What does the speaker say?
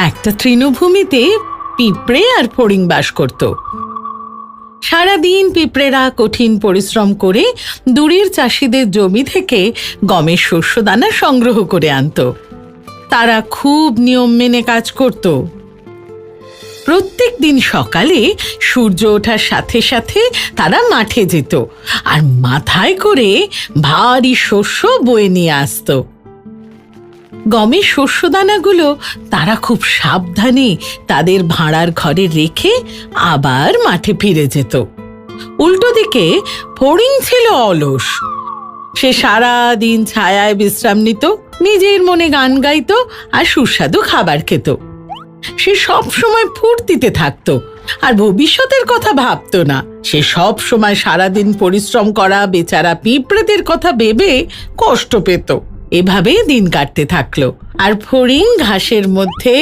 একটা তৃণভূমিতে পিঁপড়ে আর ফড়িং বাস করত। সারাদিন পিঁপড়েরা কঠিন পরিশ্রম করে দূরের চাষিদের জমি থেকে গমের শস্যদানা সংগ্রহ করে আনত। তারা খুব নিয়ম মেনে কাজ করত। প্রত্যেক দিন সকালে সূর্য ওঠার সাথে সাথে তারা মাঠে যেত আর মাথায় করে ভারী শস্য বয়ে নিয়ে আসত। গমের শস্যদানাগুলো তারা খুব সাবধানে তাদের ভাঁড়ার ঘরে রেখে আবার মাঠে ফিরে যেত। উল্টো দিকে ফড়িং ছিল অলস। সে সারা দিন ছায়ায় বিশ্রাম নিত, নিজের মনে গান গাইত আর সুস্বাদু খাবার খেত। সে সব সময় ফুর্তিতে থাকতো আর ভবিষ্যতের কথা ভাবতো না। সে সব সময় সারাদিন পরিশ্রম করা বেচারা পিঁপড়েদের কথা ভেবে কষ্ট পেত। এভাবেই দিন কাটতে থাকলো। আর ফড়িং ঘাসের মধ্যে